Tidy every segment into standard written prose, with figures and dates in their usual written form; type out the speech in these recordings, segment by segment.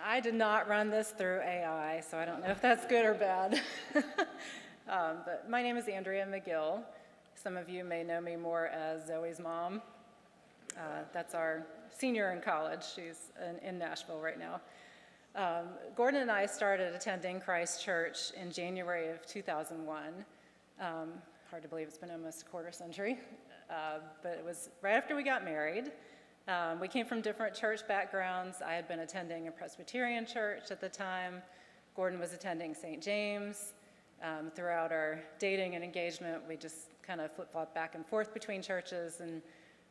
I did not run this through AI, so I don't know if that's good or bad. But my name is Andrea Macgill. Some of you may know me more as Zoe's mom. That's our senior in college. She's in Nashville right now. Gordon and I started attending Christ Church in January of 2001. Hard to believe it's been almost a quarter century, but it was right after we got married. We came from different church backgrounds. I had been attending a Presbyterian church at the time. Gordon was attending St. James. Throughout our dating and engagement, we just kind of flip-flopped back and forth between churches and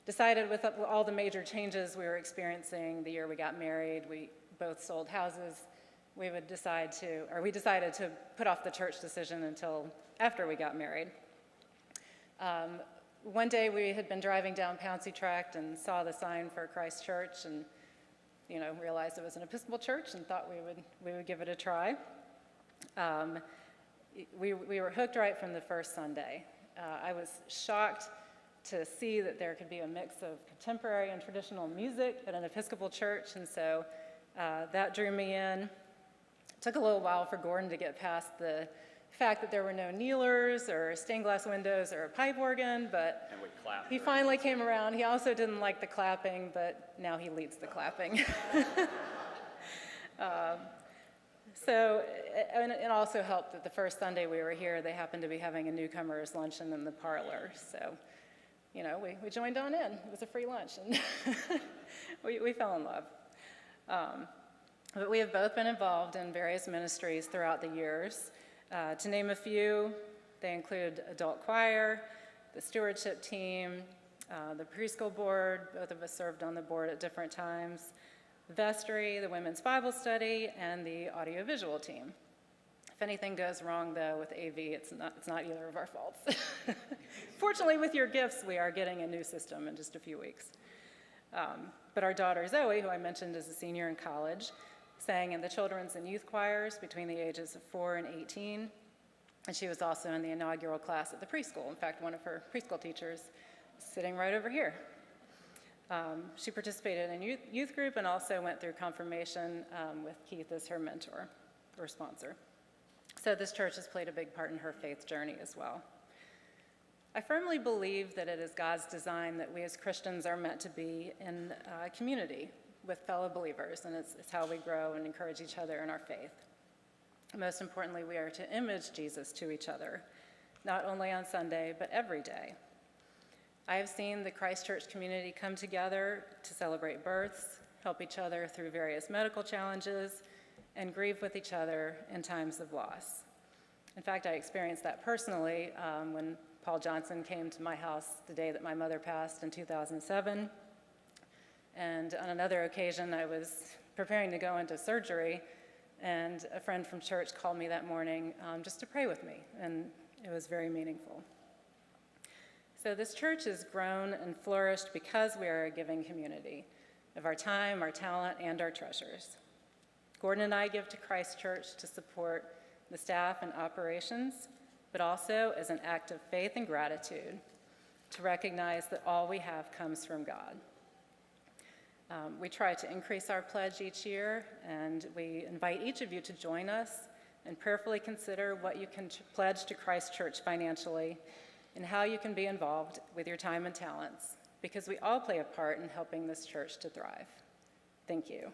decided with all the major changes we were experiencing the year we got married, we both sold houses, we decided to put off the church decision until after we got married. One day we had been driving down Pouncey Tract and saw the sign for Christ Church and realized it was an Episcopal church and thought we would give it a try. We were hooked right from the first Sunday. I was shocked to see that there could be a mix of contemporary and traditional music at an Episcopal church, and so that drew me in. It took a little while for Gordon to get past the fact that there were no kneelers or stained glass windows or a pipe organ, but he finally came around. He also didn't like the clapping, but now he leads the clapping. So, and it also helped that the first Sunday we were here, they happened to be having a newcomers luncheon in the parlor. So, we joined on in. It was a free lunch, and we fell in love. But we have both been involved in various ministries throughout the years. To name a few, they include adult choir, the stewardship team, the preschool board. Both of us served on the board at different times. Vestry, the women's Bible study, and the audiovisual team. If anything goes wrong, though, with AV, it's not either of our faults. Fortunately, with your gifts, we are getting a new system in just a few weeks. But our daughter, Zoe, who I mentioned is a senior in college, sang in the children's and youth choirs between the ages of 4 and 18, and she was also in the inaugural class at the preschool. In fact, one of her preschool teachers is sitting right over here. She participated in youth group and also went through confirmation with Keith as her mentor or sponsor. So this church has played a big part in her faith journey as well. I firmly believe that it is God's design that we as Christians are meant to be in community with fellow believers, and it's how we grow and encourage each other in our faith. Most importantly, we are to image Jesus to each other, not only on Sunday, but every day. I have seen the Christ Church community come together to celebrate births, help each other through various medical challenges, and grieve with each other in times of loss. In fact, I experienced that personally when Paul Johnson came to my house the day that my mother passed in 2007. And on another occasion, I was preparing to go into surgery, and a friend from church called me that morning just to pray with me, and it was very meaningful. So this church has grown and flourished because we are a giving community of our time, our talent, and our treasures. Gordon and I give to Christ Church to support the staff and operations, but also as an act of faith and gratitude to recognize that all we have comes from God. We try to increase our pledge each year, and we invite each of you to join us and prayerfully consider what you can pledge to Christ Church financially and how you can be involved with your time and talents, because we all play a part in helping this church to thrive. Thank you.